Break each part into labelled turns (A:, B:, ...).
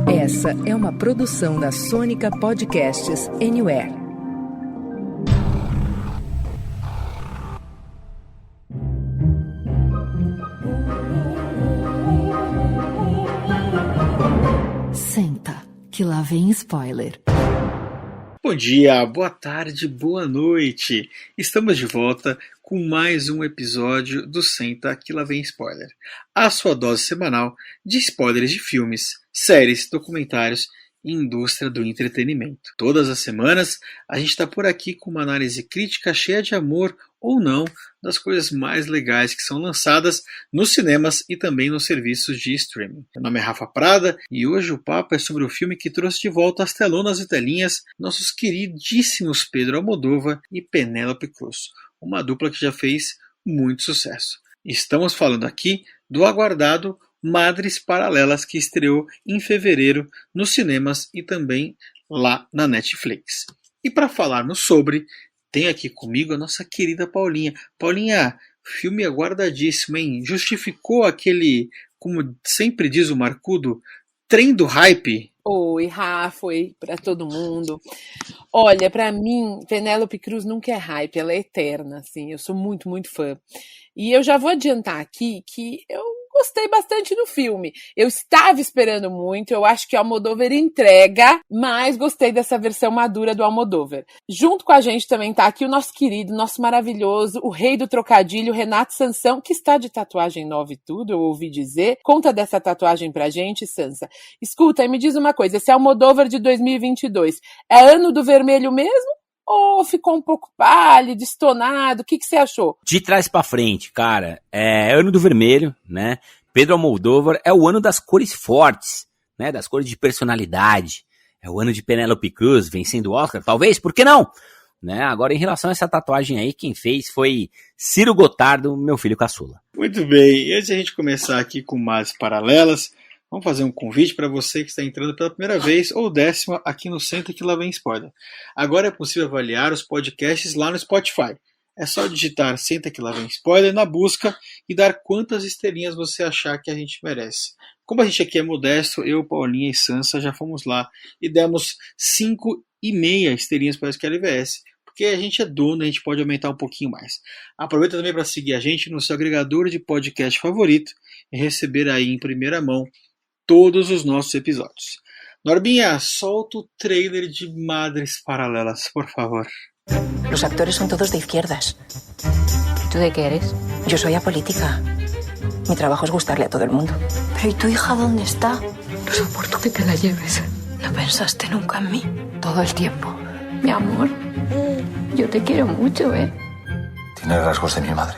A: Essa é uma produção da Sônica Podcasts Anywhere. Senta, que lá vem spoiler.
B: Bom dia, boa tarde, boa noite. Estamos de volta com mais um episódio do Senta, que lá vem spoiler. A sua dose semanal de spoilers de filmes, séries, documentários e indústria do entretenimento. Todas as semanas a gente está por aqui com uma análise crítica cheia de amor ou não das coisas mais legais que são lançadas nos cinemas e também nos serviços de streaming. Meu nome é Rafa Prada e hoje o papo é sobre o filme que trouxe de volta às telonas e telinhas nossos queridíssimos Pedro Almodóvar e Penélope Cruz, uma dupla que já fez muito sucesso. Estamos falando aqui do aguardado Madres Paralelas, que estreou em fevereiro nos cinemas e também lá na Netflix. E para falarmos sobre, tem aqui comigo a nossa querida Paulinha. Paulinha, filme aguardadíssimo, hein? Justificou aquele, como sempre diz o Marcudo, trem do hype?
C: Oi, Rafa, oi para todo mundo. Olha, para mim, Penélope Cruz nunca é hype, ela é eterna, assim, eu sou muito, muito fã. E eu já vou adiantar aqui que eu gostei bastante do filme. Eu estava esperando muito, eu acho que o Almodóvar entrega, mas gostei dessa versão madura do Almodóvar. Junto com a gente também tá aqui o nosso querido, nosso maravilhoso, o rei do trocadilho, Renato Sansão, que está de tatuagem nova e tudo, eu ouvi dizer. Conta dessa tatuagem pra gente, Sansa. Escuta, e me diz uma coisa, esse Almodóvar de 2022 é ano do vermelho mesmo? Ou ficou um pouco pálido, estonado? O que você achou?
D: De trás pra frente, cara, é ano do vermelho, né? Pedro Almodóvar é o ano das cores fortes, né? Das cores de personalidade. É o ano de Penélope Cruz vencendo o Oscar, talvez, por que não? Né? Agora, em relação a essa tatuagem aí, quem fez foi Ciro Gotardo, meu filho caçula.
B: Muito bem, e antes de a gente começar aqui com mais paralelas, vamos fazer um convite para você que está entrando pela primeira vez ou 10ª aqui no Senta que lá vem spoiler. Agora é possível avaliar os podcasts lá no Spotify. É só digitar Senta que lá vem spoiler na busca e dar quantas estrelinhas você achar que a gente merece. Como a gente aqui é modesto, eu, Paulinha e Sansa já fomos lá e demos 5,5 estrelinhas para o SQLVS. Porque a gente é dono, a gente pode aumentar um pouquinho mais. Aproveita também para seguir a gente no seu agregador de podcast favorito e receber aí em primeira mão todos os nossos episódios. Norbinha, solta o trailer de Madres Paralelas, por favor.
E: Los actores son todos de izquierdas.
F: ¿Tú de qué eres?
E: Yo soy apolítica. Mi trabajo es gustarle a todo el mundo.
F: Pero ¿y tu hija dónde está? No soporto que te la lleves.
E: ¿No pensaste nunca en mí?
F: Todo el tiempo. Mi amor, yo te quiero mucho, ¿eh?
G: Tiene rasgos de mi madre.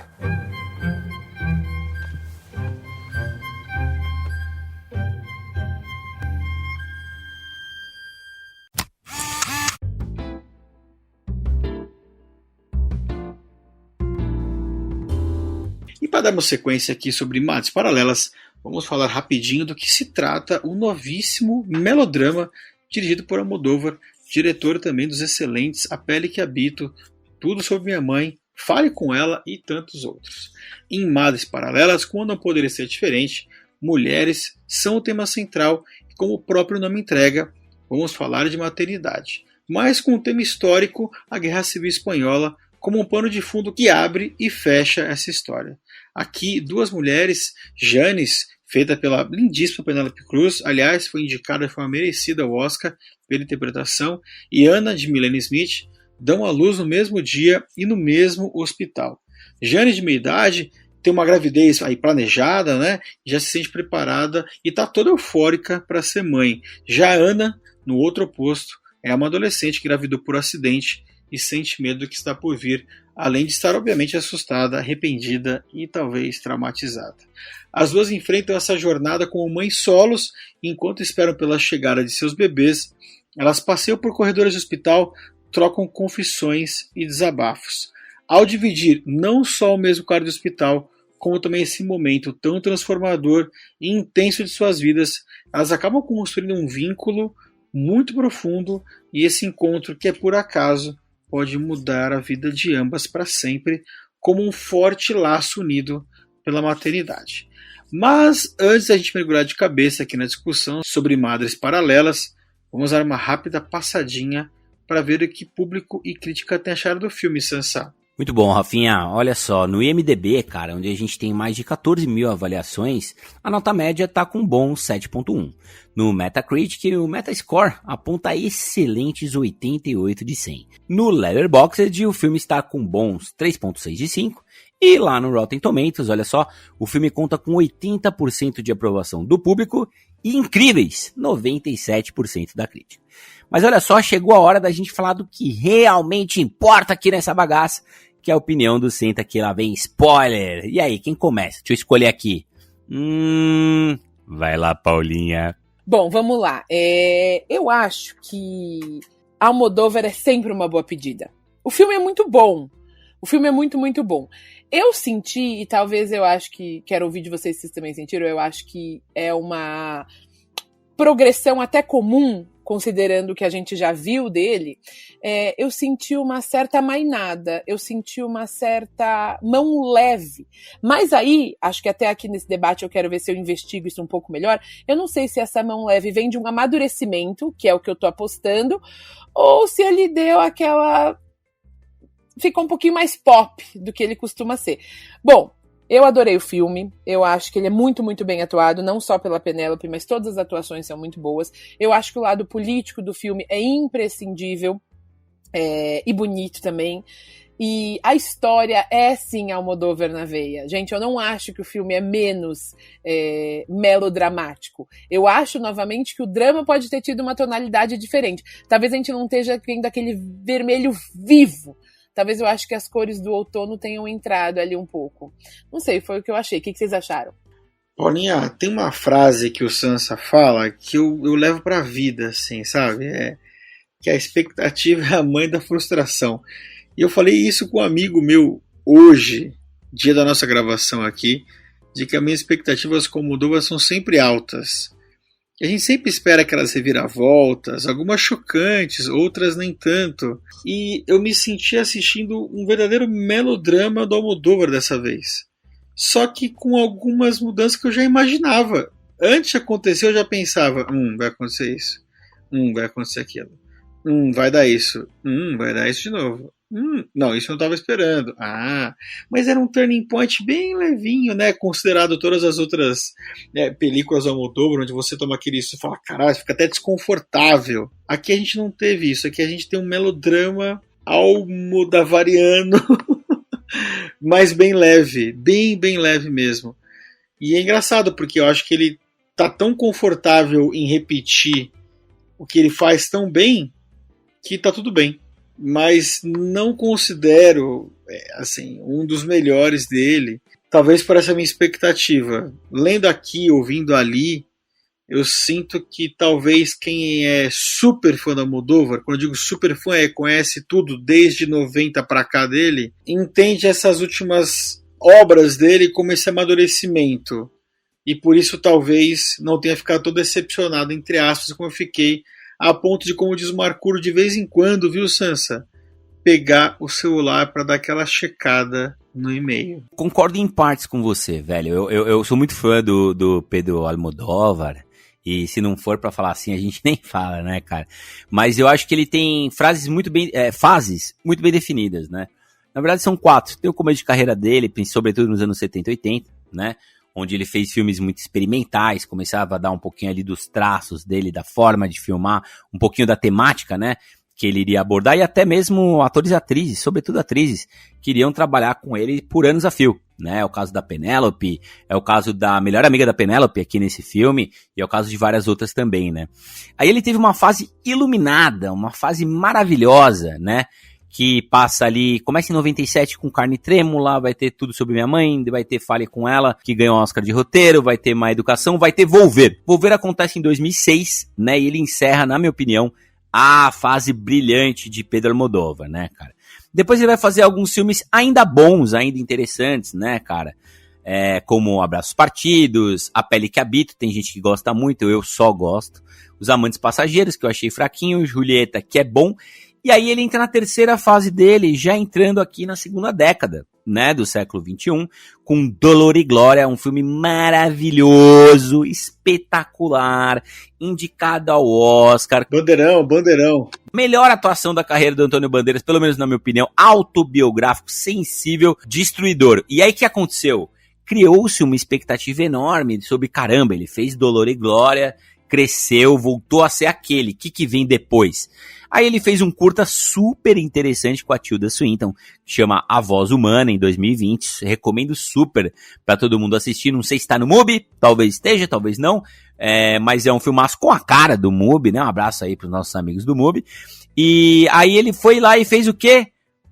B: E para darmos sequência aqui sobre Madres Paralelas, vamos falar rapidinho do que se trata o novíssimo melodrama dirigido por Almodóvar, diretor também dos excelentes A Pele que Habito, Tudo Sobre Minha Mãe, Fale com Ela e tantos outros. Em Madres Paralelas, como não poderia ser diferente, mulheres são o tema central e, como o próprio nome entrega, vamos falar de maternidade. Mas com o tema histórico, a Guerra Civil Espanhola, como um pano de fundo que abre e fecha essa história. Aqui, duas mulheres, Janes, feita pela lindíssima Penélope Cruz, aliás, foi indicada de forma merecida ao Oscar pela interpretação, e Ana, de Milene Smith, dão à luz no mesmo dia e no mesmo hospital. Janes, de meia idade, tem uma gravidez aí planejada, né? Já se sente preparada e está toda eufórica para ser mãe. Já Ana, no outro oposto, é uma adolescente que engravidou por acidente e sente medo do que está por vir, além de estar obviamente assustada, arrependida e talvez traumatizada. As duas enfrentam essa jornada como mães solos, enquanto esperam pela chegada de seus bebês. Elas passeiam por corredores do hospital, trocam confissões e desabafos. Ao dividir não só o mesmo quarto de hospital, como também esse momento tão transformador e intenso de suas vidas, elas acabam construindo um vínculo muito profundo, e esse encontro, que é por acaso, pode mudar a vida de ambas para sempre, como um forte laço unido pela maternidade. Mas antes da gente mergulhar de cabeça aqui na discussão sobre Madres Paralelas, vamos dar uma rápida passadinha para ver o que público e crítica têm achado do filme, Sansa.
D: Muito bom, Rafinha. Olha só, no IMDb, cara, onde a gente tem mais de 14 mil avaliações, a nota média tá com um bom 7.1. No Metacritic, o Metascore aponta excelentes 88 de 100. No Letterboxd, o filme está com bons 3.6 de 5. E lá no Rotten Tomatoes, olha só, o filme conta com 80% de aprovação do público e incríveis 97% da crítica. Mas olha só, chegou a hora da gente falar do que realmente importa aqui nessa bagaça, que é a opinião do Senta Que Lá Vem Spoiler. E aí, quem começa? Deixa eu escolher aqui. Vai lá, Paulinha.
C: Bom, vamos lá. Eu acho que Almodóvar é sempre uma boa pedida. O filme é muito bom. O filme é muito, muito bom. Eu senti, e talvez eu acho que, quero ouvir de vocês se vocês também sentiram, eu acho que é uma progressão até comum, considerando o que a gente já viu dele, eu senti uma certa mainada, eu senti uma certa mão leve. Mas aí, acho que até aqui nesse debate eu quero ver se eu investigo isso um pouco melhor, eu não sei se essa mão leve vem de um amadurecimento, que é o que eu tô apostando, ou se ele deu aquela... ficou um pouquinho mais pop do que ele costuma ser. Bom, eu adorei o filme, eu acho que ele é muito, muito bem atuado, não só pela Penélope, mas todas as atuações são muito boas. Eu acho que o lado político do filme é imprescindível e bonito também. E a história é, sim, Almodóvar na veia. Gente, eu não acho que o filme é menos melodramático. Eu acho, novamente, que o drama pode ter tido uma tonalidade diferente. Talvez a gente não esteja vendo aquele vermelho vivo. Talvez eu acho que as cores do outono tenham entrado ali um pouco. Não sei, foi o que eu achei. O que vocês acharam?
B: Paulinha, tem uma frase que o Sansa fala que eu levo pra vida, assim, sabe? Que a expectativa é a mãe da frustração. E eu falei isso com um amigo meu hoje, dia da nossa gravação aqui, de que as minhas expectativas com Almodóvar são sempre altas. A gente sempre espera aquelas reviravoltas, algumas chocantes, outras nem tanto. E eu me senti assistindo um verdadeiro melodrama do Almodóvar dessa vez. Só que com algumas mudanças que eu já imaginava. Antes de acontecer, eu já pensava, vai acontecer isso. Vai acontecer aquilo. Vai dar isso. Vai dar isso de novo. Não, isso eu não estava esperando. Mas era um turning point bem levinho, né? Considerado todas as outras películas do Almodóvar, onde você toma aquele isso e fala, caralho, fica até desconfortável. Aqui a gente não teve isso. Aqui a gente tem um melodrama almodavariano, mas bem leve. Bem leve mesmo. E é engraçado, porque eu acho que ele tá tão confortável em repetir o que ele faz tão bem, que tá tudo bem. Mas não considero assim, um dos melhores dele, talvez por essa minha expectativa. Lendo aqui, ouvindo ali, eu sinto que talvez quem é super fã da Almodóvar, quando eu digo super fã, conhece tudo desde 90 para cá dele, entende essas últimas obras dele como esse amadurecimento. E por isso talvez não tenha ficado todo decepcionado, entre aspas, como eu fiquei, a ponto de, como diz o Marcuro, de vez em quando, viu, Sansa, pegar o celular para dar aquela checada no e-mail.
D: Concordo em partes com você, velho. Eu sou muito fã do Pedro Almodóvar, e se não for para falar assim, a gente nem fala, né, cara? Mas eu acho que ele tem fases muito bem definidas, né? Na verdade são 4. Tem o começo de carreira dele, sobretudo nos anos 70 e 80, né? Onde ele fez filmes muito experimentais, começava a dar um pouquinho ali dos traços dele, da forma de filmar, um pouquinho da temática, né, que ele iria abordar, e até mesmo atores e atrizes, sobretudo atrizes, queriam trabalhar com ele por anos a fio, né, é o caso da Penélope, é o caso da melhor amiga da Penélope aqui nesse filme, e é o caso de várias outras também, né. Aí ele teve uma fase iluminada, uma fase maravilhosa, né, que passa ali, começa em 97 com Carne Trêmula, vai ter Tudo Sobre Minha Mãe, vai ter Fale Com Ela, que ganhou o Oscar de roteiro, vai ter Má Educação, vai ter Volver. Volver acontece em 2006, né, e ele encerra, na minha opinião, a fase brilhante de Pedro Almodóvar, né, cara. Depois ele vai fazer alguns filmes ainda bons, ainda interessantes, né, cara, como Abraços Partidos, A Pele que Habito, tem gente que gosta muito, eu só gosto, Os Amantes Passageiros, que eu achei fraquinho, Julieta, que é bom. E aí ele entra na terceira fase dele, já entrando aqui na segunda década, né, do século XXI, com Dolor e Glória, um filme maravilhoso, espetacular, indicado ao Oscar.
B: Bandeirão.
D: Melhor atuação da carreira do Antônio Bandeiras, pelo menos na minha opinião, autobiográfico, sensível, destruidor. E aí o que aconteceu? Criou-se uma expectativa enorme sobre, caramba, ele fez Dolor e Glória, cresceu, voltou a ser aquele, o que vem depois? Aí ele fez um curta super interessante com a Tilda Swinton, que chama A Voz Humana, em 2020, recomendo super pra todo mundo assistir, não sei se tá no MUBI, talvez esteja, talvez não, mas é um filmaço com a cara do MUBI, né, um abraço aí pros nossos amigos do MUBI, e aí ele foi lá e fez o quê?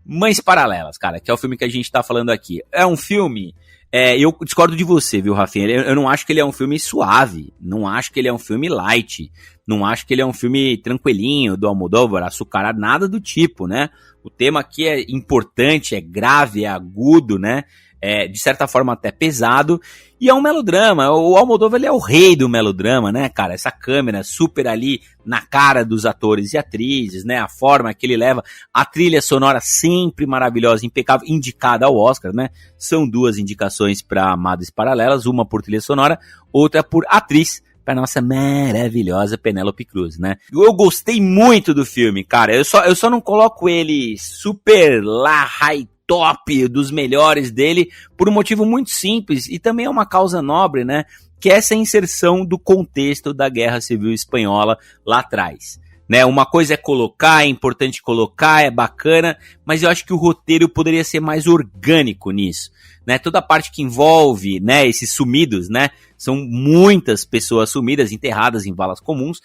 D: Mães Paralelas, cara, que é o filme que a gente tá falando aqui. É um filme... eu discordo de você, viu, Rafinha? Eu não acho que ele é um filme suave, não acho que ele é um filme light, não acho que ele é um filme tranquilinho, do Almodóvar, açucarado, nada do tipo, né? O tema aqui é importante, é grave, é agudo, né? É, de certa forma até pesado, e é um melodrama. O Almodóvar, ele é o rei do melodrama, né, cara? Essa câmera super ali na cara dos atores e atrizes, né? A forma que ele leva, a trilha sonora sempre maravilhosa, impecável, indicada ao Oscar, né? São 2 indicações para Madres Paralelas, uma por trilha sonora, outra por atriz, para nossa maravilhosa Penélope Cruz, né? Eu gostei muito do filme, cara. Eu só não coloco ele super lá, high top, dos melhores dele, por um motivo muito simples, e também é uma causa nobre, né, que é essa inserção do contexto da Guerra Civil Espanhola lá atrás, né, uma coisa é colocar, é importante colocar, é bacana, mas eu acho que o roteiro poderia ser mais orgânico nisso, né, toda a parte que envolve, né, esses sumidos, né, são muitas pessoas sumidas, enterradas em valas comuns,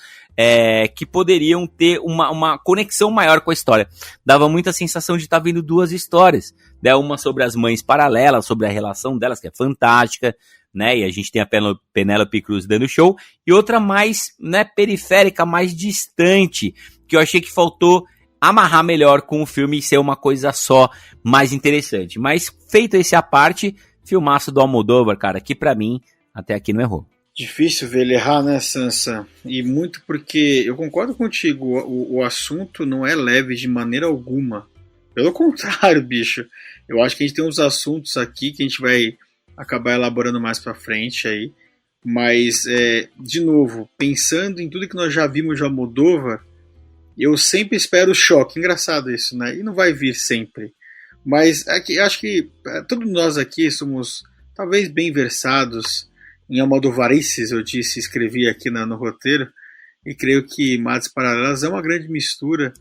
D: que poderiam ter uma conexão maior com a história. Dava muita sensação de estar vendo 2 histórias, né? Uma sobre as mães paralelas, sobre a relação delas, que é fantástica, né? E a gente tem a Penélope Cruz dando show, e outra mais, né, periférica, mais distante, que eu achei que faltou amarrar melhor com o filme e ser uma coisa só, mais interessante. Mas feito esse à parte, filmaço do Almodóvar, cara, que pra mim até aqui não errou.
B: Difícil ver ele errar, né, Sansa? E muito porque eu concordo contigo, o assunto não é leve de maneira alguma. Pelo contrário, bicho. Eu acho que a gente tem uns assuntos aqui que a gente vai acabar elaborando mais pra frente aí. Mas, de novo, pensando em tudo que nós já vimos de Almodóvar, eu sempre espero o choque. Engraçado isso, né? E não vai vir sempre. Mas aqui, acho que todos nós aqui somos talvez bem versados em almodovarices, eu escrevi aqui no roteiro, e creio que Madres Paralelas é uma grande mistura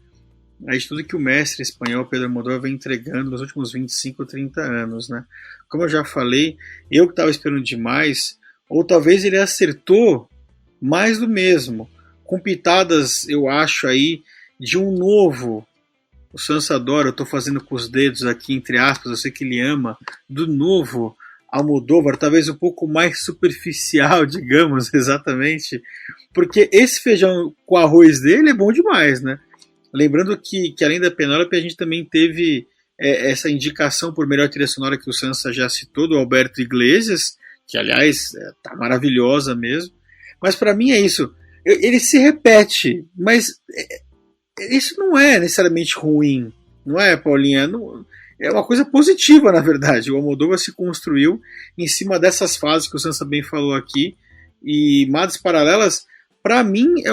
B: de tudo que o mestre espanhol Pedro Almodóvar vem entregando nos últimos 25 ou 30 anos, né? Como eu já falei, eu que estava esperando demais, ou talvez ele acertou mais do mesmo, com pitadas, eu acho, aí, de um novo, o Sansa adora, eu estou fazendo com os dedos aqui, entre aspas, eu sei que ele ama, do novo Almodóvar, talvez um pouco mais superficial, digamos, exatamente, porque esse feijão com arroz dele é bom demais, né? Lembrando que além da Penélope, a gente também teve essa indicação por melhor trilha sonora que o Sansa já citou, do Alberto Iglesias, que aliás tá maravilhosa mesmo, mas para mim é isso, ele se repete, mas isso não é necessariamente ruim, não é, Paulinha? Não, é uma coisa positiva, na verdade. O Almodóvar se construiu em cima dessas fases que o Sansa bem falou aqui, e Madres Paralelas, para mim, é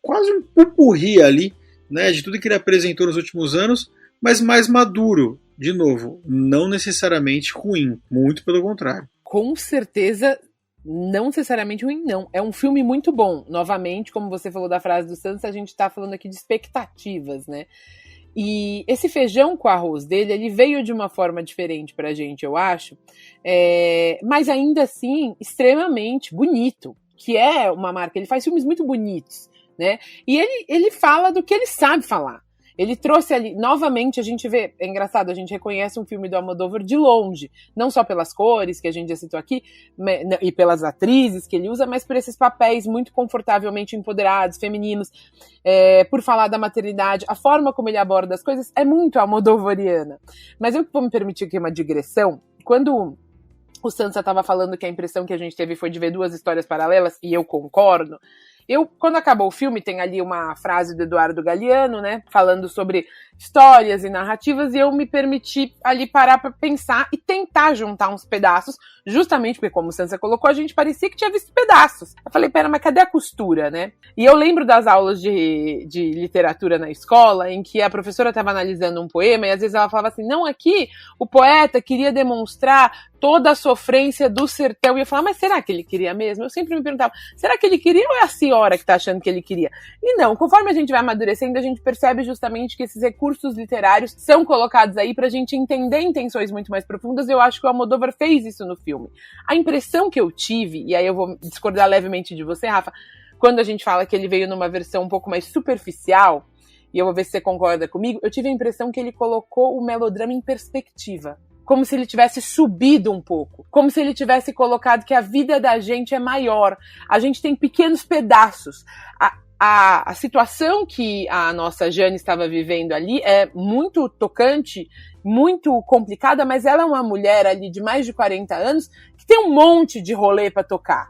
B: quase um pupurri ali, né, de tudo que ele apresentou nos últimos anos, mas mais maduro, de novo, não necessariamente ruim, muito pelo contrário.
C: Com certeza, não necessariamente ruim, não. É um filme muito bom. Novamente, como você falou da frase do Sansa, a gente está falando aqui de expectativas, né? E esse feijão com arroz dele, ele veio de uma forma diferente pra gente, eu acho, mas ainda assim, extremamente bonito, que é uma marca. Ele faz filmes muito bonitos, né? E ele fala do que ele sabe falar. Ele trouxe ali, novamente, a gente vê, é engraçado, a gente reconhece um filme do Almodóvar de longe, não só pelas cores, que a gente já citou aqui, e pelas atrizes que ele usa, mas por esses papéis muito confortavelmente empoderados, femininos, por falar da maternidade, a forma como ele aborda as coisas é muito almodovariana. Mas eu vou me permitir aqui uma digressão. Quando o Sansa estava falando que a impressão que a gente teve foi de ver duas histórias paralelas, e eu concordo, Quando acabou o filme, tem ali uma frase do Eduardo Galeano, né, falando sobre histórias e narrativas, e eu me permiti ali parar para pensar e tentar juntar uns pedaços, justamente porque, como o Sansa colocou, a gente parecia que tinha visto pedaços. Eu falei, pera, mas cadê a costura, né? E eu lembro das aulas de literatura na escola, em que a professora estava analisando um poema, e às vezes ela falava assim, não, aqui o poeta queria demonstrar toda a sofrência do sertão. E eu falava, mas será que ele queria mesmo? Eu sempre me perguntava, será que ele queria ou é a senhora que tá achando que ele queria? E não, conforme a gente vai amadurecendo, a gente percebe justamente que esses recursos literários são colocados aí pra gente entender intenções muito mais profundas. Eu acho que o Almodóvar fez isso no filme. A impressão que eu tive, e aí eu vou discordar levemente de você, Rafa, quando a gente fala que ele veio numa versão um pouco mais superficial, e eu vou ver se você concorda comigo, eu tive a impressão que ele colocou o melodrama em perspectiva. Como se ele tivesse subido um pouco. Como se ele tivesse colocado que a vida da gente é maior. A gente tem pequenos pedaços. A situação que a nossa Jane estava vivendo ali é muito tocante, muito complicada, mas ela é uma mulher ali de mais de 40 anos que tem um monte de rolê para tocar.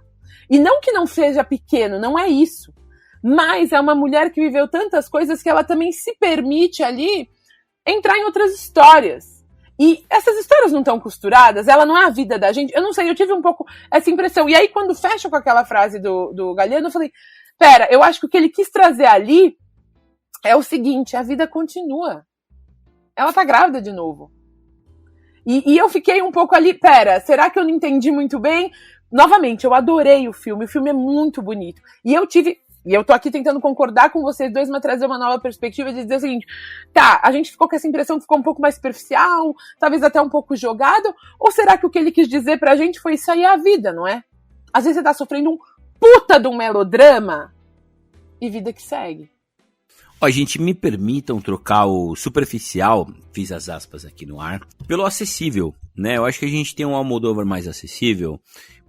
C: E não que não seja pequeno, não é isso. Mas é uma mulher que viveu tantas coisas que ela também se permite ali entrar em outras histórias. E essas histórias não estão costuradas, ela não é a vida da gente. Eu não sei, eu tive um pouco essa impressão. E aí, quando fecha com aquela frase do Galeano, eu falei, pera, eu acho que o que ele quis trazer ali é o seguinte, a vida continua. Ela tá grávida de novo. E eu fiquei um pouco ali, pera, será que eu não entendi muito bem? Novamente, eu adorei o filme é muito bonito. E eu tô aqui tentando concordar com vocês dois, mas trazer uma nova perspectiva de dizer o seguinte, tá, a gente ficou com essa impressão que ficou um pouco mais superficial, talvez até um pouco jogado, ou será que o que ele quis dizer pra gente foi isso aí é a vida, não é? Às vezes você tá sofrendo um puta de um melodrama e vida que segue.
D: Ó, gente, me permitam trocar o superficial, fiz as aspas aqui no ar, pelo acessível, né? Eu acho que a gente tem um Almodóvar mais acessível.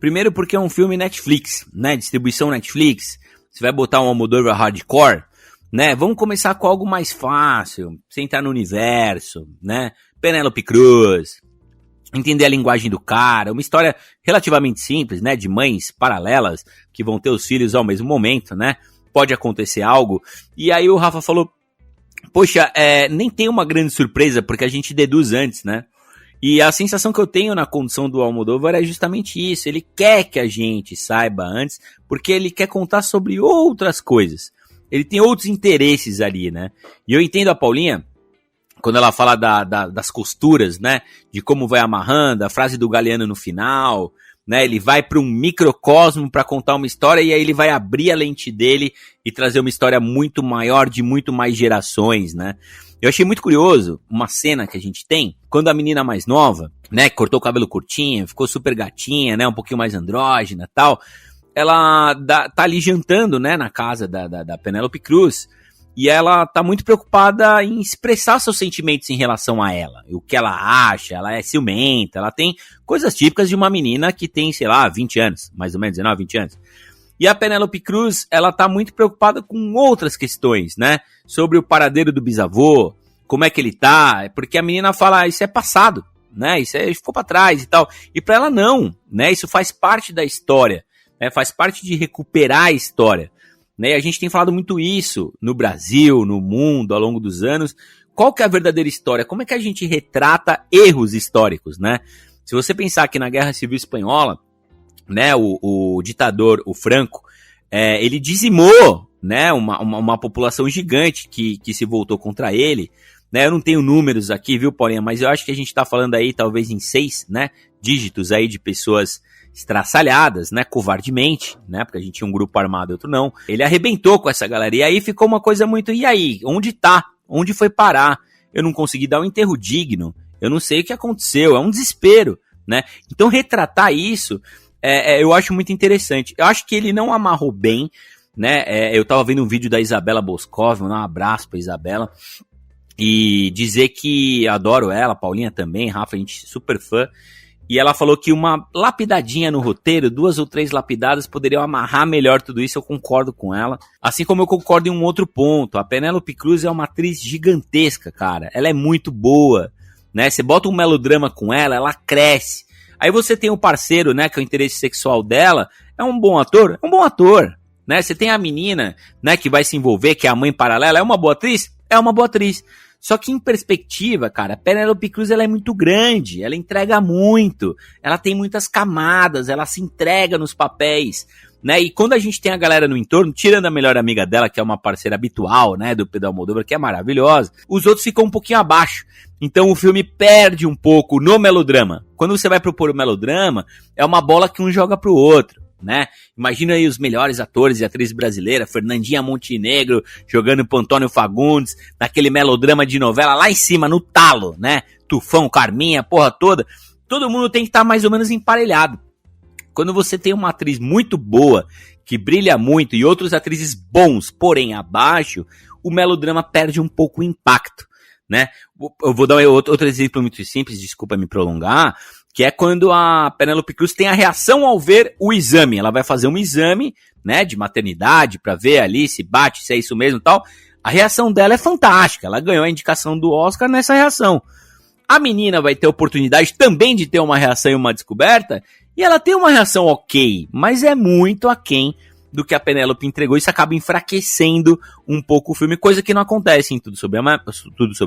D: Primeiro porque é um filme Netflix, né? Distribuição Netflix. Você vai botar um Almodóvar hardcore, né? Vamos começar com algo mais fácil, você entrar no universo, né? Penélope Cruz, entender a linguagem do cara, uma história relativamente simples, né? De mães paralelas que vão ter os filhos ao mesmo momento, né? Pode acontecer algo. E aí o Rafa falou, poxa, nem tem uma grande surpresa, porque a gente deduz antes, né? E a sensação que eu tenho na condução do Almodóvar é justamente isso. Ele quer que a gente saiba antes, porque ele quer contar sobre outras coisas. Ele tem outros interesses ali, né? E eu entendo a Paulinha, quando ela fala das costuras, né? De como vai amarrando, a frase do Galeano no final, né? Ele vai para um microcosmo para contar uma história e aí ele vai abrir a lente dele e trazer uma história muito maior, de muito mais gerações, né? Eu achei muito curioso uma cena que a gente tem, quando a menina mais nova, né, cortou o cabelo curtinho, ficou super gatinha, né, um pouquinho mais andrógina e tal, ela tá ali jantando, né, na casa da Penélope Cruz, e ela tá muito preocupada em expressar seus sentimentos em relação a ela, o que ela acha, ela é ciumenta, ela tem coisas típicas de uma menina que tem, sei lá, 20 anos, mais ou menos, 19, 20 anos. E a Penélope Cruz, ela tá muito preocupada com outras questões, né? Sobre o paradeiro do bisavô, como é que ele tá, porque a menina fala, isso é passado, né? Isso ficou pra trás e tal. E pra ela não, né? Isso faz parte da história, né? Faz parte de recuperar a história, né? E a gente tem falado muito isso no Brasil, no mundo, ao longo dos anos. Qual que é a verdadeira história? Como é que a gente retrata erros históricos, né? Se você pensar que na Guerra Civil Espanhola, né, o ditador, o Franco, ele dizimou, né, uma população gigante que se voltou contra ele, né, eu não tenho números aqui, viu, Paulinha, mas eu acho que a gente tá falando aí talvez em 6, né, dígitos aí de pessoas estraçalhadas, né, covardemente, né, porque a gente tinha um grupo armado e outro não, ele arrebentou com essa galera, e aí ficou uma coisa muito, e aí, onde tá? Onde foi parar? Eu não consegui dar um enterro digno, eu não sei o que aconteceu, é um desespero, né, então retratar isso, eu acho muito interessante. Eu acho que ele não amarrou bem, né? Eu tava vendo um vídeo da Isabela Boscov, um abraço pra Isabela, e dizer que adoro ela, Paulinha também, Rafa, a gente é super fã, e ela falou que uma lapidadinha no roteiro, 2 ou 3 lapidadas poderiam amarrar melhor tudo isso, eu concordo com ela. Assim como eu concordo em um outro ponto, a Penélope Cruz é uma atriz gigantesca, cara, ela é muito boa, né? Você bota um melodrama com ela Aí você tem o parceiro, né, que é o interesse sexual dela, é um bom ator? É um bom ator, né? Você tem a menina, né, que vai se envolver, que é a mãe paralela, é uma boa atriz? É uma boa atriz. Só que em perspectiva, cara, Penélope Cruz, ela é muito grande, ela entrega muito, ela tem muitas camadas, ela se entrega nos papéis, né? E quando a gente tem a galera no entorno, tirando a melhor amiga dela, que é uma parceira habitual, né, do Pedro Almodóvar, que é maravilhosa, os outros ficam um pouquinho abaixo. Então o filme perde um pouco no melodrama. Quando você vai propor o melodrama, é uma bola que um joga pro outro, né? Imagina aí os melhores atores e atrizes brasileiras, Fernandinha Montenegro jogando pro Antônio Fagundes, naquele melodrama de novela lá em cima, no talo, né? Tufão, Carminha, porra toda. Todo mundo tem que estar mais ou menos emparelhado. Quando você tem uma atriz muito boa, que brilha muito, e outros atrizes bons, porém abaixo, o melodrama perde um pouco o impacto, né? Eu vou dar outro exemplo muito simples, desculpa me prolongar, que é quando a Penélope Cruz tem a reação ao ver o exame. Ela vai fazer um exame, né, de maternidade, pra ver ali se bate, se é isso mesmo e tal. A reação dela é fantástica, ela ganhou a indicação do Oscar nessa reação. A menina vai ter a oportunidade também de ter uma reação e uma descoberta, e ela tem uma reação ok, mas é muito aquém do que a Penélope entregou. Isso acaba enfraquecendo um pouco o filme, coisa que não acontece em Tudo Sobre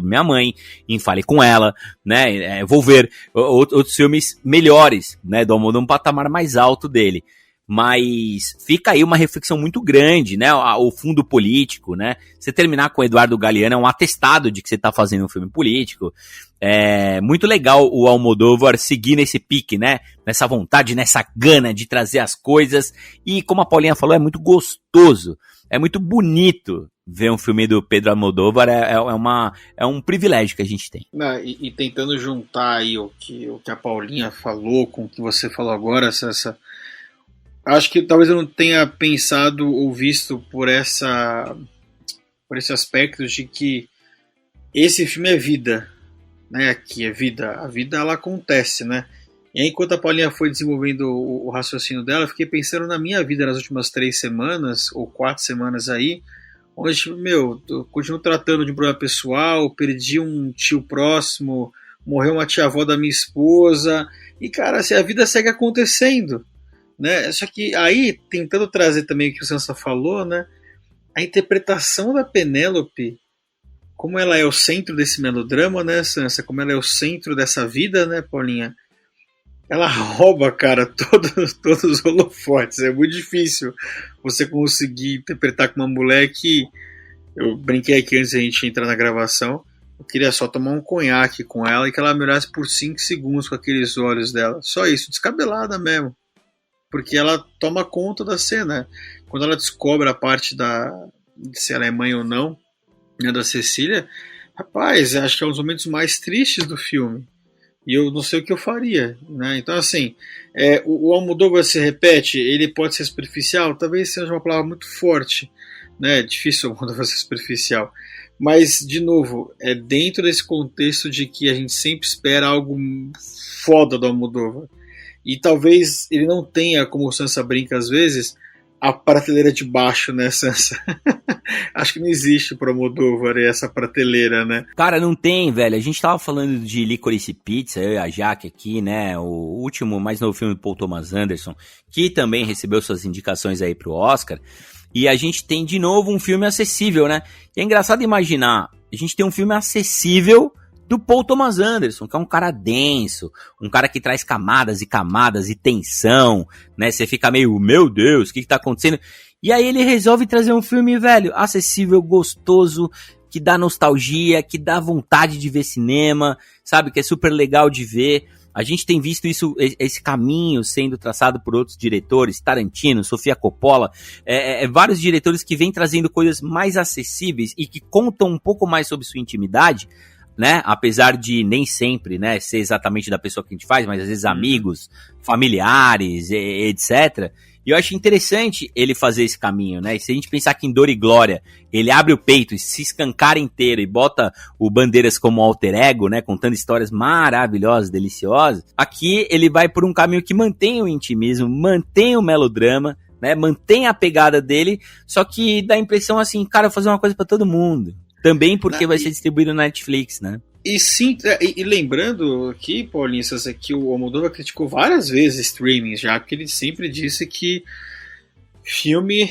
D: Minha Mãe, em Fale Com Ela, né? Vou ver outros filmes melhores, né? Do Almodóvar, um patamar mais alto dele. Mas fica aí uma reflexão muito grande, né? O fundo político, né? Você terminar com o Eduardo Galeano é um atestado de que você está fazendo um filme político. É muito legal o Almodóvar seguir nesse pique, né? Nessa vontade, nessa gana de trazer as coisas. E como a Paulinha falou, é muito gostoso, é muito bonito ver um filme do Pedro Almodóvar. É um privilégio que a gente tem.
B: E tentando juntar aí o que a Paulinha falou com o que você falou agora, acho que talvez eu não tenha pensado ou visto por esse aspecto de que esse filme é vida, né? Aqui é vida, a vida ela acontece, né? E aí, enquanto a Paulinha foi desenvolvendo o raciocínio dela, eu fiquei pensando na minha vida nas últimas 3 semanas ou 4 semanas aí, onde, eu continuo tratando de um problema pessoal, perdi um tio próximo, morreu uma tia-avó da minha esposa, e cara, assim, a vida segue acontecendo, né? Só que aí, tentando trazer também o que o Sansa falou, né? A interpretação da Penélope, como ela é o centro desse melodrama, né, Sansa? Como ela é o centro dessa vida, né, Paulinha? Ela rouba, cara, todos os holofotes. É muito difícil você conseguir interpretar com uma mulher que... Eu brinquei aqui antes da gente entrar na gravação. Eu queria só tomar um conhaque com ela e que ela me olhasse por 5 segundos com aqueles olhos dela. Só isso, descabelada mesmo. Porque ela toma conta da cena. Quando ela descobre a parte de se ela é mãe ou não, né, da Cecília, rapaz, acho que é um dos momentos mais tristes do filme. E eu não sei o que eu faria, né? Então, assim, o Almodóvar se repete, ele pode ser superficial, talvez seja uma palavra muito forte, né? É difícil o Almodóvar ser superficial. Mas, de novo, é dentro desse contexto de que a gente sempre espera algo foda do Almodóvar. E talvez ele não tenha, como o Sansa brinca às vezes, a prateleira de baixo, né, Sansa? Acho que não existe pro Almodóvar essa prateleira, né?
D: Cara, não tem, velho. A gente tava falando de Licorice Pizza, eu e a Jaque aqui, né? O último, mais novo filme do Paul Thomas Anderson, que também recebeu suas indicações aí pro Oscar. E a gente tem, de novo, um filme acessível, né? E é engraçado imaginar, a gente tem um filme acessível do Paul Thomas Anderson, que é um cara denso, um cara que traz camadas e camadas e tensão, né? Você fica meio, meu Deus, o que tá acontecendo? E aí ele resolve trazer um filme, velho, acessível, gostoso, que dá nostalgia, que dá vontade de ver cinema, sabe? Que é super legal de ver. A gente tem visto isso, esse caminho sendo traçado por outros diretores, Tarantino, Sofia Coppola, vários diretores que vêm trazendo coisas mais acessíveis e que contam um pouco mais sobre sua intimidade, né? Apesar de nem sempre, né, ser exatamente da pessoa que a gente faz, mas às vezes amigos, familiares, etc. E eu acho interessante ele fazer esse caminho, né? E se a gente pensar que em Dor e Glória ele abre o peito e se escancara inteiro e bota o Bandeiras como alter ego, né? Contando histórias maravilhosas, deliciosas. Aqui ele vai por um caminho que mantém o intimismo, mantém o melodrama, né? Mantém a pegada dele, só que dá a impressão assim, cara, eu vou fazer uma coisa pra todo mundo. Também porque vai ser distribuído na Netflix, né?
B: E sim, e lembrando aqui, Paulinho, que o Almodóvar criticou várias vezes streaming já, porque ele sempre disse que filme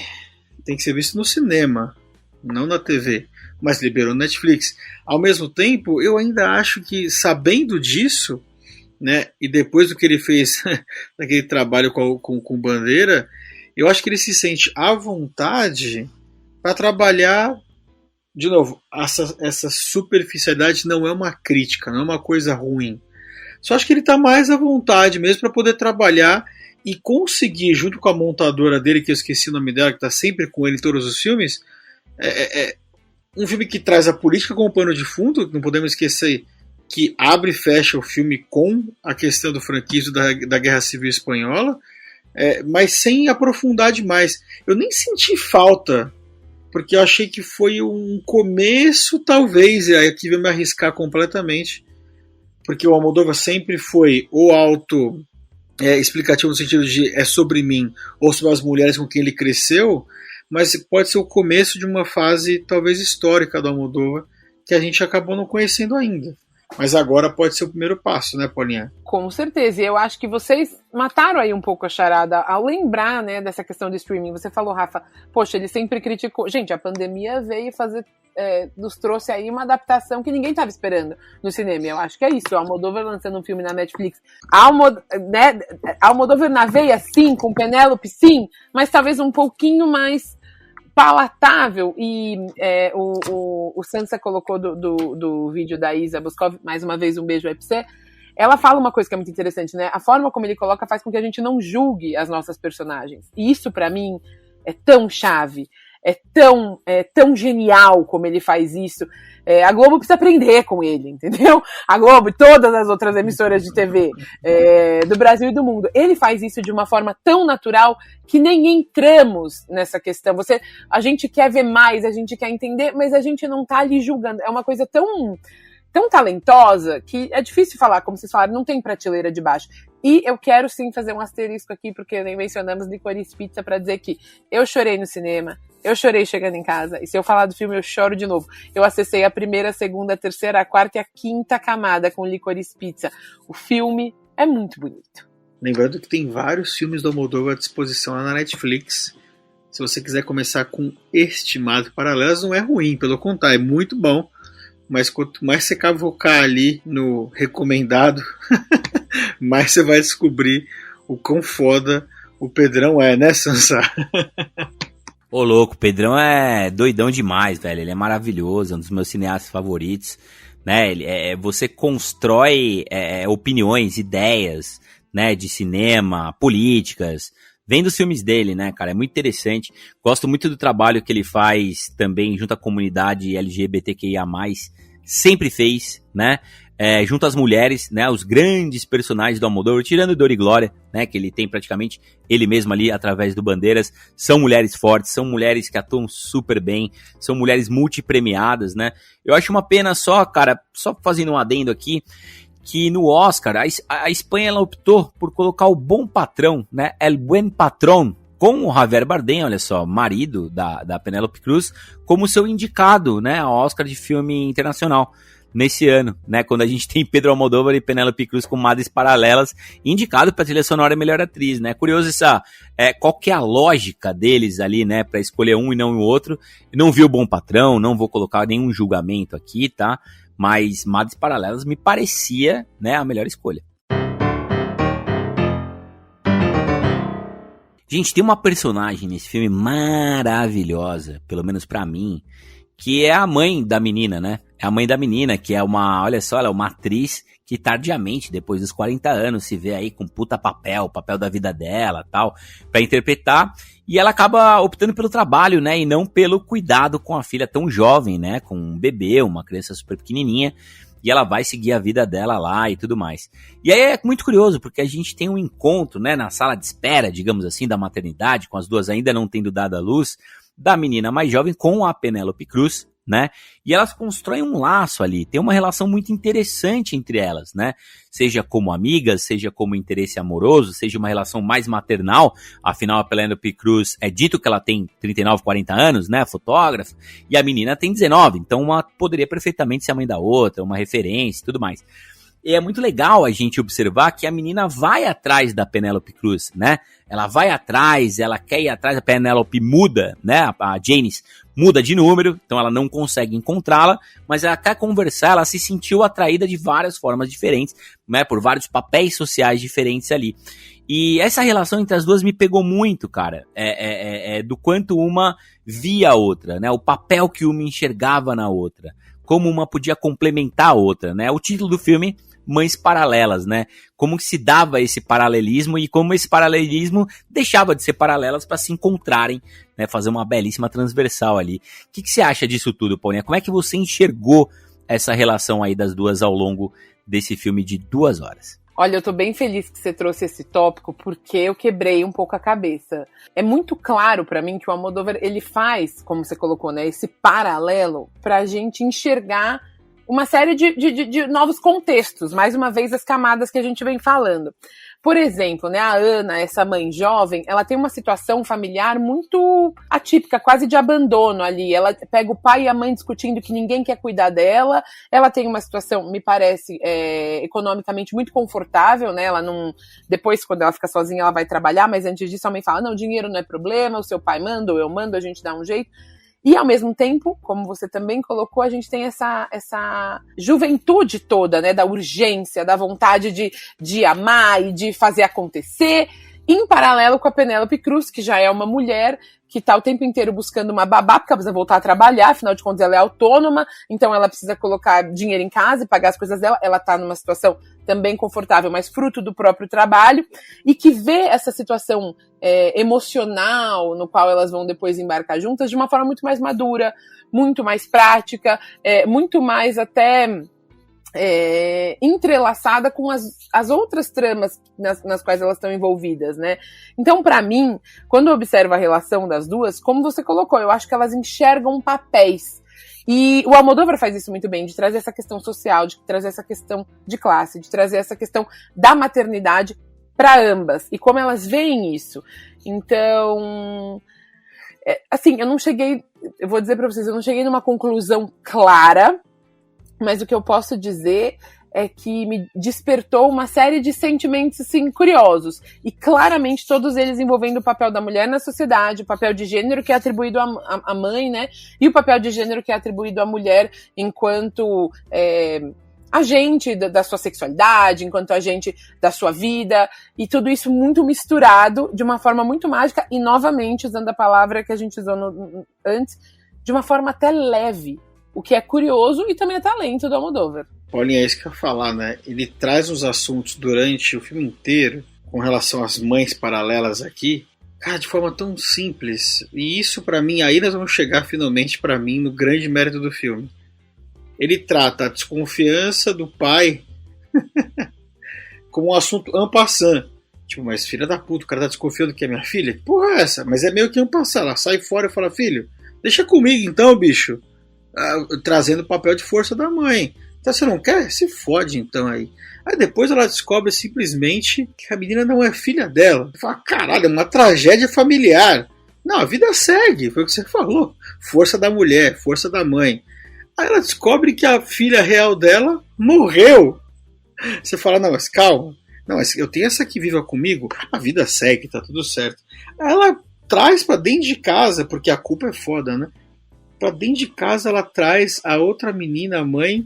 B: tem que ser visto no cinema, não na TV, mas liberou no Netflix. Ao mesmo tempo, eu ainda acho que, sabendo disso, né, e depois do que ele fez naquele trabalho com Bandeira, eu acho que ele se sente à vontade para trabalhar. De novo, essa superficialidade não é uma crítica, não é uma coisa ruim. Só acho que ele está mais à vontade mesmo para poder trabalhar e conseguir, junto com a montadora dele, que eu esqueci o nome dela, que está sempre com ele em todos os filmes, um filme que traz a política como pano de fundo. Não podemos esquecer que abre e fecha o filme com a questão do franquismo da Guerra Civil Espanhola, mas sem aprofundar demais. Eu nem senti falta, porque eu achei que foi um começo, talvez, e aí aqui eu me arriscar completamente, porque o Almodóvar sempre foi o auto explicativo no sentido de é sobre mim, ou sobre as mulheres com quem ele cresceu, mas pode ser o começo de uma fase talvez histórica do Almodóvar, que a gente acabou não conhecendo ainda. Mas agora pode ser o primeiro passo, né, Paulinha?
C: Com certeza, e eu acho que vocês mataram aí um pouco a charada ao lembrar, né, dessa questão do streaming. Você falou, Rafa, poxa, ele sempre criticou. Gente, a pandemia veio nos trouxe aí uma adaptação que ninguém estava esperando no cinema. Eu acho que é isso, o Almodóvar lançando um filme na Netflix. Almodóvar na veia, sim, com Penélope, sim, mas talvez um pouquinho mais palatável, e o Sansa colocou do vídeo da Isa Boscov, mais uma vez um beijo aí pra você. Ela fala uma coisa que é muito interessante, né? A forma como ele coloca faz com que a gente não julgue as nossas personagens. E isso, pra mim, é tão chave, é tão genial como ele faz isso. A Globo precisa aprender com ele, entendeu? A Globo e todas as outras emissoras de TV do Brasil e do mundo. Ele faz isso de uma forma tão natural que nem entramos nessa questão. A gente quer ver mais, a gente quer entender, mas a gente não tá ali julgando. É uma coisa tão talentosa que é difícil falar, como vocês falaram, não tem prateleira de baixo. E eu quero sim fazer um asterisco aqui, porque nem mencionamos Licorice Pizza, para dizer que eu chorei no cinema, eu chorei chegando em casa, e se eu falar do filme eu choro de novo. Eu acessei a primeira, a segunda, a terceira, a quarta e a quinta camada com Licorice Pizza. O filme é muito bonito.
B: Lembrando que tem vários filmes do Almodóvar à disposição lá na Netflix. Se você quiser começar com Estimados Paralelos, não é ruim, pelo contrário, é muito bom. Mas quanto mais você cavocar ali no recomendado, mais você vai descobrir o quão foda o Pedrão é, né, Sansa?
D: Ô, louco, o Pedrão é doidão demais, velho. Ele é maravilhoso, é um dos meus cineastas favoritos, né? Você constrói opiniões, ideias, né, de cinema, políticas, vendo os filmes dele, né, cara? É muito interessante. Gosto muito do trabalho que ele faz também junto à comunidade LGBTQIA+, sempre fez, né? Junto às mulheres, né? Os grandes personagens do Almodóvar, tirando Dor e Glória, né? Que ele tem praticamente ele mesmo ali através do Bandeiras. São mulheres fortes, são mulheres que atuam super bem, são mulheres multipremiadas, né? Eu acho uma pena só, cara, só fazendo um adendo aqui, que no Oscar, a Espanha ela optou por colocar o Bom Patrão, né? El Buen Patrón, com o Javier Bardem, olha só, marido da Penélope Cruz, como seu indicado, né, ao Oscar de filme internacional nesse ano, né, quando a gente tem Pedro Almodóvar e Penélope Cruz com Madres Paralelas, indicado para trilha sonora e melhor atriz, né? Curioso qual que é a lógica deles ali, né, para escolher um e não o outro. Eu não vi o Bom Patrão, não vou colocar nenhum julgamento aqui, tá? Mas Madres Paralelas me parecia, né, a melhor escolha. Gente, tem uma personagem nesse filme maravilhosa, pelo menos pra mim, que é a mãe da menina, né? É a mãe da menina, que é olha só, ela é uma atriz que tardiamente, depois dos 40 anos, se vê aí com puta papel da vida dela, tal, pra interpretar, e ela acaba optando pelo trabalho, né? E não pelo cuidado com a filha tão jovem, né? Com um bebê, uma criança super pequenininha, e ela vai seguir a vida dela lá e tudo mais. E aí é muito curioso, porque a gente tem um encontro, né, na sala de espera, digamos assim, da maternidade, com as duas ainda não tendo dado à luz, da menina mais jovem com a Penélope Cruz, né? E elas constroem um laço ali, tem uma relação muito interessante entre elas, né? Seja como amigas, seja como interesse amoroso, seja uma relação mais maternal, afinal a Penélope Cruz é dito que ela tem 39, 40 anos, né? Fotógrafa, e a menina tem 19, então uma poderia perfeitamente ser a mãe da outra, uma referência e tudo mais. E é muito legal a gente observar que a menina vai atrás da Penélope Cruz, né? Ela vai atrás, ela quer ir atrás, a Penélope muda, né? A Janice muda de número, então ela não consegue encontrá-la, mas ela quer conversar, ela se sentiu atraída de várias formas diferentes, né? Por vários papéis sociais diferentes ali. E essa relação entre as duas me pegou muito, cara, do quanto uma via a outra, né? O papel que uma enxergava na outra, como uma podia complementar a outra, né? O título do filme, Mães Paralelas, né? Como que se dava esse paralelismo e como esse paralelismo deixava de ser paralelas para se encontrarem, né? Fazer uma belíssima transversal ali. O que você acha disso tudo, Paulinha? Como é que você enxergou essa relação aí das duas ao longo desse filme de 2 horas?
C: Olha, eu tô bem feliz que você trouxe esse tópico, porque eu quebrei um pouco a cabeça. É muito claro pra mim que o Almodóvar, ele faz, como você colocou, né, esse paralelo pra gente enxergar uma série de novos contextos, mais uma vez as camadas que a gente vem falando. Por exemplo, né, a Ana, essa mãe jovem, ela tem uma situação familiar muito atípica, quase de abandono ali. Ela pega o pai e a mãe discutindo que ninguém quer cuidar dela. Ela tem uma situação, me parece, economicamente muito confortável, né? Ela não... Depois, quando ela fica sozinha, ela vai trabalhar, mas antes disso a mãe fala, não, dinheiro não é problema, o seu pai manda, ou eu mando, a gente dá um jeito. E, ao mesmo tempo, como você também colocou, a gente tem essa juventude toda, né, da urgência, da vontade de amar e de fazer acontecer, em paralelo com a Penélope Cruz, que já é uma mulher que está o tempo inteiro buscando uma babá, porque ela precisa voltar a trabalhar, afinal de contas ela é autônoma, então ela precisa colocar dinheiro em casa e pagar as coisas dela, ela está numa situação também confortável, mas fruto do próprio trabalho, e que vê essa situação emocional no qual elas vão depois embarcar juntas de uma forma muito mais madura, muito mais prática, muito mais até entrelaçada com as outras tramas nas quais elas estão envolvidas, né? Então, para mim, quando eu observo a relação das duas, como você colocou, eu acho que elas enxergam papéis. E o Almodóvar faz isso muito bem, de trazer essa questão social, de trazer essa questão de classe, de trazer essa questão da maternidade para ambas, e como elas veem isso. Então, assim, eu vou dizer para vocês, eu não cheguei numa conclusão clara, mas o que eu posso dizer é que me despertou uma série de sentimentos, assim, curiosos. E claramente todos eles envolvendo o papel da mulher na sociedade, o papel de gênero que é atribuído à mãe, né? E o papel de gênero que é atribuído à mulher enquanto agente da sua sexualidade, enquanto agente da sua vida. E tudo isso muito misturado de uma forma muito mágica e, novamente, usando a palavra que a gente usou antes, de uma forma até leve. O que é curioso e também é talento do Almodóvar.
B: Paulinha, é isso que eu ia falar, né? Ele traz os assuntos durante o filme inteiro, com relação às mães paralelas aqui, cara, de forma tão simples. E isso, pra mim, aí nós vamos chegar finalmente, pra mim, no grande mérito do filme. Ele trata a desconfiança do pai como um assunto en passant. Tipo, mas filha da puta, o cara tá desconfiando que é minha filha? Que porra é essa? Mas é meio que en passant. Ela sai fora e fala, filho, deixa comigo então, bicho. Trazendo o papel de força da mãe. Então você não quer? Se fode então aí. Aí depois ela descobre simplesmente que a menina não é filha dela. Fala, caralho, é uma tragédia familiar. Não, a vida segue, foi o que você falou. Força da mulher, força da mãe. Aí ela descobre que a filha real dela morreu. Você fala, não, mas calma. Não, mas eu tenho essa que viva comigo. A vida segue, tá tudo certo. Aí ela traz pra dentro de casa, porque a culpa é foda, né? Pra dentro de casa ela traz a outra menina, a mãe,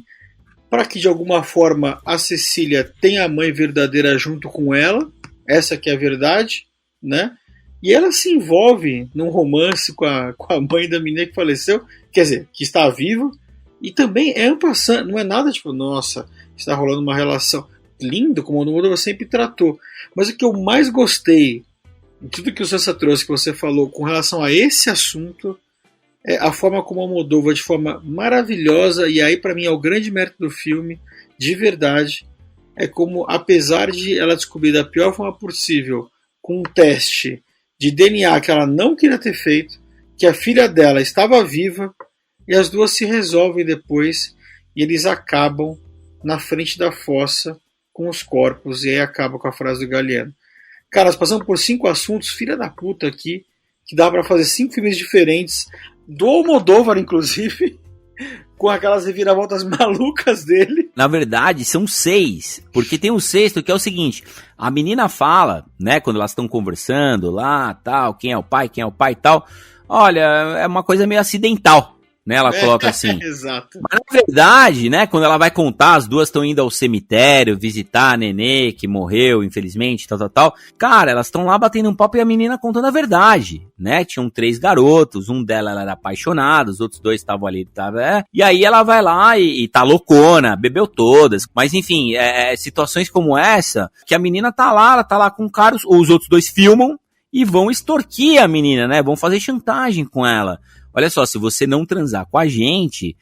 B: para que de alguma forma a Cecília tenha a mãe verdadeira junto com ela, essa que é a verdade, né? E ela se envolve num romance com a mãe da menina que faleceu, quer dizer, que está viva, e também é en passant, não é nada tipo, nossa, está rolando uma relação lindo, como o Almodóvar sempre tratou. Mas o que eu mais gostei, tudo que o Sansa trouxe, que você falou com relação a esse assunto, é a forma como o Almodóvar, de forma maravilhosa, e aí para mim é o grande mérito do filme, de verdade, é como, apesar de ela descobrir da pior forma possível, com um teste de DNA que ela não queria ter feito, que a filha dela estava viva, e as duas se resolvem depois, e eles acabam na frente da fossa com os corpos, e aí acaba com a frase do Galeano. Cara, nós passamos por 5 assuntos, filha da puta aqui, que dá para fazer 5 filmes diferentes, do Almodóvar, inclusive, com aquelas reviravoltas malucas dele.
D: Na verdade, são 6, porque tem o 6º que é o seguinte, a menina fala, né, quando elas estão conversando lá, tal, quem é o pai e tal, olha, é uma coisa meio acidental, né, ela coloca assim.
B: Exato.
D: Mas na verdade, né, quando ela vai contar, as duas estão indo ao cemitério visitar a nenê que morreu, infelizmente, tal. Cara, elas estão lá batendo um papo e a menina contando a verdade, né? Tinham 3 garotos, um dela ela era apaixonado, os outros 2 estavam ali, e aí ela vai lá e tá loucona, bebeu todas. Mas enfim, situações como essa, que a menina tá lá, ela tá lá com caras, os outros 2 filmam e vão extorquir a menina, né? Vão fazer chantagem com ela. Olha só, se você não transar com a gente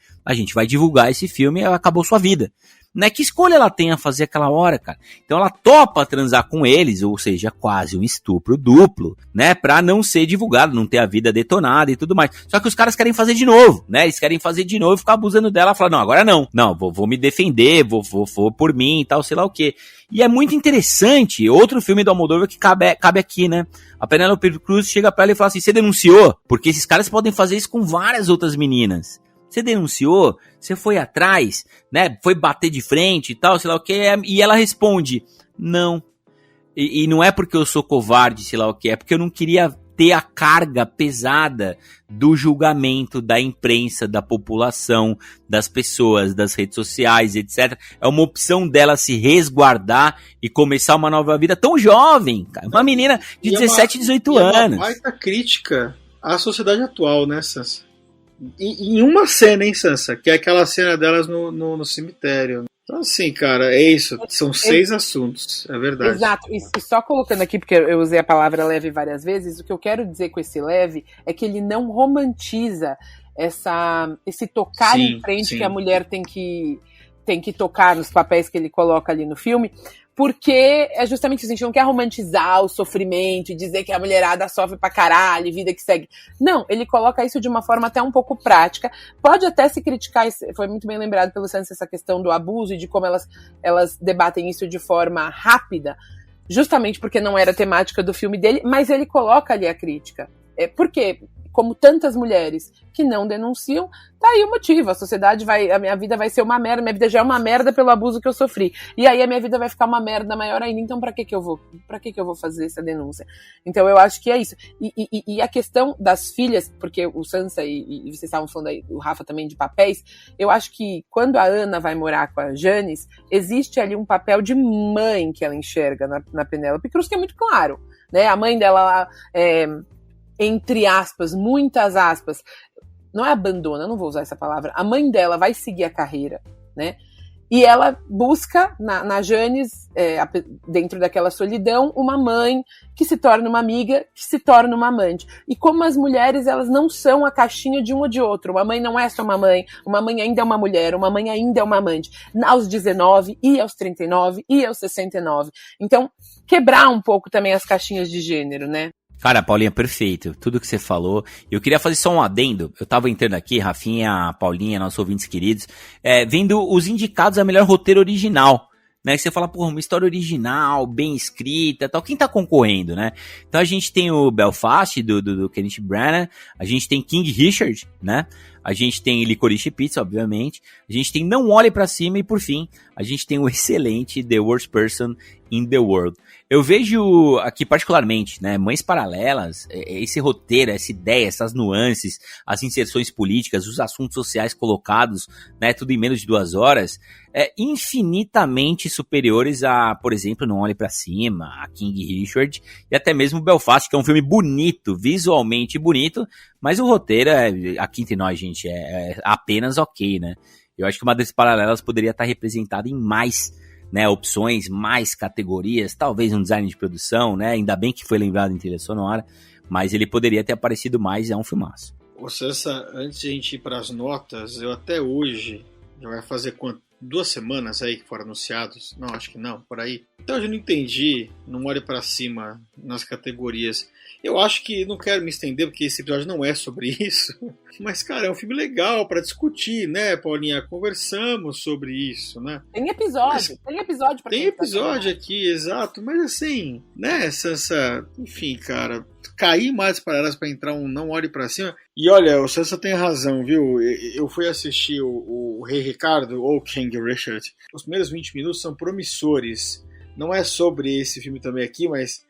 D: vai divulgar esse filme e acabou sua vida. Não é que escolha ela tem a fazer aquela hora, cara. Então ela topa transar com eles, ou seja, quase um estupro duplo, né? Pra não ser divulgado, não ter a vida detonada e tudo mais. Só que os caras querem fazer de novo, né? Eles querem fazer de novo e ficar abusando dela. Falar, não, agora não. Não, vou me defender, vou por mim e tal, sei lá o quê. E é muito interessante, outro filme do Almodóvar que cabe aqui, né? A Penélope Cruz chega pra ela e fala assim, você denunciou? Porque esses caras podem fazer isso com várias outras meninas. Você denunciou? Você foi atrás? Né? Foi bater de frente e tal, sei lá o que. E ela responde, não. E não é porque eu sou covarde, sei lá o que. É porque eu não queria ter a carga pesada do julgamento da imprensa, da população, das pessoas, das redes sociais, etc. É uma opção dela se resguardar e começar uma nova vida tão jovem, cara. Uma menina de 17, 18 anos. É uma
B: baita crítica à sociedade atual, né, Sansa? Em uma cena, hein, Sansa? Que é aquela cena delas no cemitério. Então, assim, cara, é isso. São 6 assuntos, é verdade.
C: Exato. E só colocando aqui, porque eu usei a palavra leve várias vezes, o que eu quero dizer com esse leve é que ele não romantiza esse tocar em frente que a mulher tem que tocar nos papéis que ele coloca ali no filme, porque é justamente isso, a gente não quer romantizar o sofrimento e dizer que a mulherada sofre pra caralho, vida que segue. Não, ele coloca isso de uma forma até um pouco prática. Pode até se criticar, foi muito bem lembrado pelo Santos essa questão do abuso e de como elas debatem isso de forma rápida, justamente porque não era a temática do filme dele, mas ele coloca ali a crítica. Por quê? Como tantas mulheres que não denunciam, tá aí o motivo. A minha vida vai ser uma merda, minha vida já é uma merda pelo abuso que eu sofri. E aí a minha vida vai ficar uma merda maior ainda, então pra que eu vou fazer essa denúncia? Então eu acho que é isso. E a questão das filhas, porque o Sansa e vocês estavam falando aí, o Rafa também, de papéis, eu acho que quando a Ana vai morar com a Janice, existe ali um papel de mãe que ela enxerga na Penélope Cruz, que é muito claro, né? A mãe dela entre aspas, muitas aspas, não é abandona, não vou usar essa palavra, a mãe dela vai seguir a carreira, né? E ela busca na Janice, dentro daquela solidão, uma mãe que se torna uma amiga, que se torna uma amante. E como as mulheres, elas não são a caixinha de um ou de outro. Uma mãe não é só uma mãe ainda é uma mulher, uma mãe ainda é uma amante. Aos 19, e aos 39, e aos 69. Então, quebrar um pouco também as caixinhas de gênero, né?
D: Cara, Paulinha, perfeito. Tudo que você falou. Eu queria fazer só um adendo. Eu tava entrando aqui, Rafinha, Paulinha, nossos ouvintes queridos, vendo os indicados a melhor roteiro original. Né, que você fala, porra, uma história original, bem escrita, tal. Quem tá concorrendo, né? Então a gente tem o Belfast, do Kenneth Branagh, a gente tem King Richard, né? A gente tem Licorice Pizza, obviamente. A gente tem Não Olhe Pra Cima e, por fim, a gente tem o excelente The Worst Person in the World. Eu vejo aqui particularmente, né, Mães Paralelas, esse roteiro, essa ideia, essas nuances, as inserções políticas, os assuntos sociais colocados, né, tudo em menos de 2 horas, infinitamente superiores a, por exemplo, Não Olhe Pra Cima, a King Richard e até mesmo Belfast, que é um filme bonito, visualmente bonito, mas o roteiro, aqui entre nós, gente, é apenas ok, né? Eu acho que uma das paralelas poderia estar representada em mais, né, opções, mais categorias, talvez um design de produção, né? Ainda bem que foi lembrado em trilha sonora, mas ele poderia ter aparecido mais, é um filmaço.
B: Ô Sansa, antes de a gente ir para as notas, eu até hoje, já vai fazer 2 semanas aí que foram anunciados? Não, acho que não, por aí. Então eu já não entendi, Não Olhe Pra Cima nas categorias. Eu acho que não quero me estender, porque esse episódio não é sobre isso. Mas, cara, é um filme legal pra discutir, né, Paulinha? Conversamos sobre isso, né?
C: Tem episódio pra
B: Tem episódio aqui, exato. Mas assim, né, Sansa... Enfim, cara... cair mais para elas para entrar um Não Olhe Para Cima. E olha, o Sansa tem razão, viu? Eu fui assistir o Rei Ricardo, ou King Richard. Os primeiros 20 minutos são promissores. Não é sobre esse filme também aqui, mas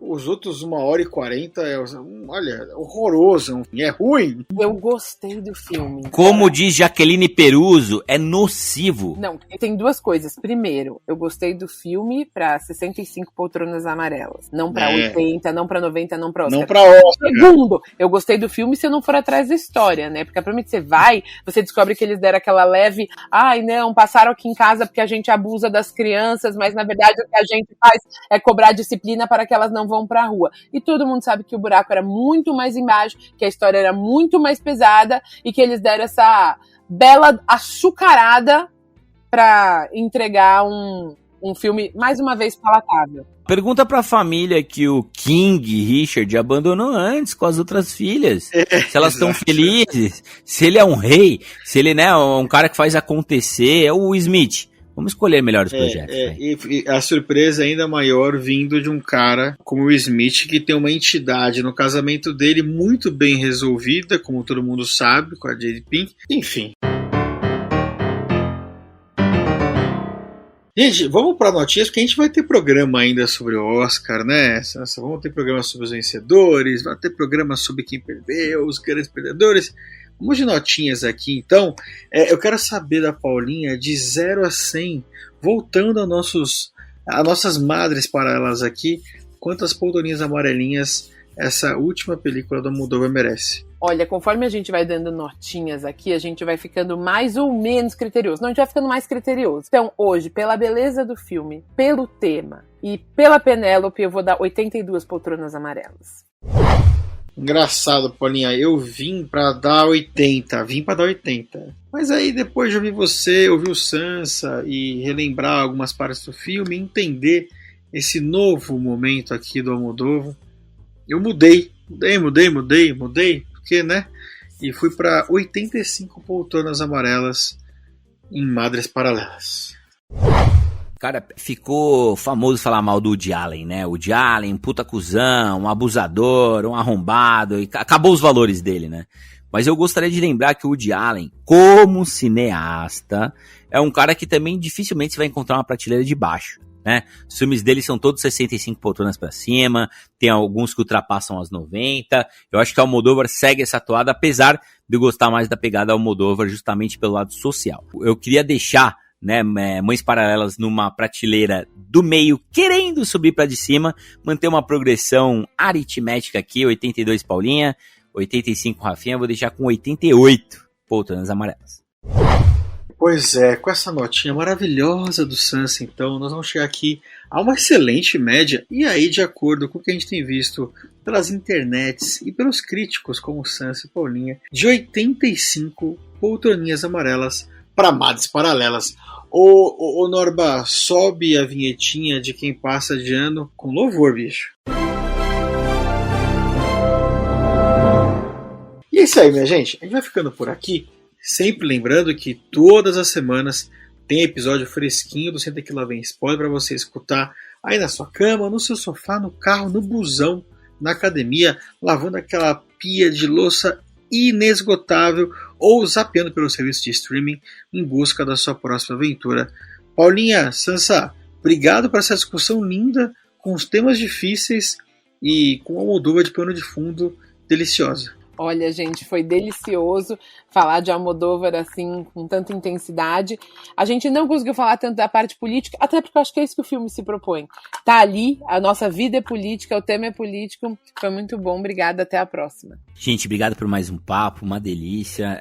B: os outros 1h40 olha, horroroso, é ruim.
C: Eu gostei do filme.
D: Como diz Jaqueline Peruso, é nocivo.
C: Não, tem duas coisas. Primeiro, eu gostei do filme pra 65 poltronas amarelas. Não pra 80, não pra 90, não pra Oscar.
B: Não pra Oscar.
C: Segundo, eu gostei do filme se eu não for atrás da história, né? Porque provavelmente você descobre que eles deram aquela leve, ai não, passaram aqui em casa porque a gente abusa das crianças, mas na verdade o que a gente faz é cobrar disciplina para que elas não vão pra rua. E todo mundo sabe que o buraco era muito mais embaixo, que a história era muito mais pesada e que eles deram essa bela açucarada pra entregar um filme, mais uma vez, palatável.
D: Pergunta pra família que o King Richard abandonou antes com as outras filhas. Se elas estão felizes, se ele é um rei, se ele é um cara que faz acontecer, é o Smith. Vamos escolher melhores projetos.
B: E a surpresa é ainda maior vindo de um cara como o Smith, que tem uma entidade no casamento dele muito bem resolvida, como todo mundo sabe, com a Jade Pink. Enfim. Gente, vamos para notícias, porque a gente vai ter programa ainda sobre o Oscar, né? Vamos ter programa sobre os vencedores, vai ter programa sobre quem perdeu, os grandes perdedores. Vamos de notinhas aqui, então. Eu quero saber da Paulinha, de 0 a 100, voltando a nossas madres paralelas aqui, quantas poltroninhas amarelinhas essa última película do Almodóvar merece?
C: Olha, conforme a gente vai dando notinhas aqui, a gente vai ficando mais ou menos criterioso. Não, a gente vai ficando mais criterioso. Então, hoje, pela beleza do filme, pelo tema e pela Penélope, eu vou dar 82 poltronas amarelas.
B: Engraçado, Paulinha, eu vim pra dar 80, mas aí depois de ouvir você, ouvir o Sansa e relembrar algumas partes do filme, entender esse novo momento aqui do Almodóvar, eu mudei, porque, né, e fui pra 85 poltronas amarelas em Madres Paralelas.
D: Cara, ficou famoso falar mal do Woody Allen, né? O Woody Allen, um puta cuzão, um abusador, um arrombado, e acabou os valores dele, né? Mas eu gostaria de lembrar que o Woody Allen, como cineasta, é um cara que também dificilmente você vai encontrar uma prateleira de baixo, né? Os filmes dele são todos 65 poltronas pra cima, tem alguns que ultrapassam as 90. Eu acho que o Almodóvar segue essa toada, apesar de eu gostar mais da pegada Almodóvar justamente pelo lado social. Eu queria deixar, né, Mães Paralelas numa prateleira do meio, querendo subir para de cima, manter uma progressão aritmética aqui, 82 Paulinha, 85 Rafinha, vou deixar com 88 poltronas amarelas.
B: Pois é, com essa notinha maravilhosa do Sansa, então, nós vamos chegar aqui a uma excelente média, e aí, de acordo com o que a gente tem visto pelas internets e pelos críticos como Sansa e Paulinha, de 85 poltroninhas amarelas para Madres Paralelas. Ô Norba, sobe a vinhetinha de quem passa de ano com louvor, bicho. E é isso aí, minha gente. A gente vai ficando por aqui. Sempre lembrando que todas as semanas tem episódio fresquinho do Senta Que Lá Vem Spoiler para você escutar aí na sua cama, no seu sofá, no carro, no busão, na academia, lavando aquela pia de louça inesgotável ou zapeando pelo serviço de streaming em busca da sua próxima aventura. Paulinha, Sansa, obrigado por essa discussão linda, com os temas difíceis e com uma moldura de pano de fundo deliciosa.
C: Olha, gente, foi delicioso falar de Almodóvar assim, com tanta intensidade. A gente não conseguiu falar tanto da parte política, até porque eu acho que é isso que o filme se propõe. Tá ali, a nossa vida é política, o tema é político. Foi muito bom, obrigada, até a próxima.
D: Gente, obrigado por mais um papo, uma delícia.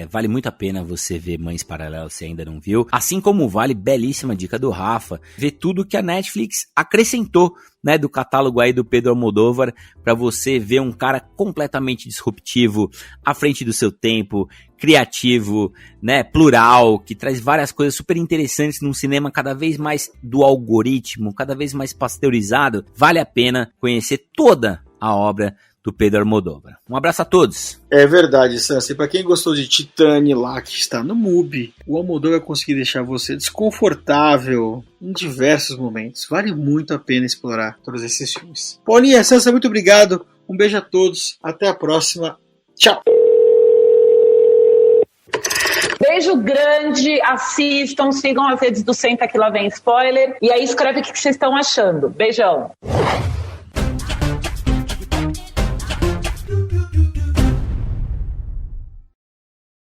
D: Vale muito a pena você ver Mães Paralelas se ainda não viu. Assim como vale, belíssima dica do Rafa, ver tudo que a Netflix acrescentou, né, do catálogo aí do Pedro Almodóvar, para você ver um cara completamente disruptivo, à frente do seu tempo, criativo, né, plural, que traz várias coisas super interessantes num cinema cada vez mais do algoritmo, cada vez mais pasteurizado. Vale a pena conhecer toda a obra do Pedro Almodóvar. Um abraço a todos. É
B: verdade, Sansa. E para quem gostou de Titane lá, que está no MUBI, o Almodóvar vai conseguir deixar você desconfortável em diversos momentos. Vale muito a pena explorar todos esses filmes. Paulinha, Sansa, muito obrigado. Um beijo a todos, até a próxima. Tchau!
H: Beijo grande, assistam, sigam as redes do Senta Que Lá Vem Spoiler e aí escreve o que vocês estão achando. Beijão!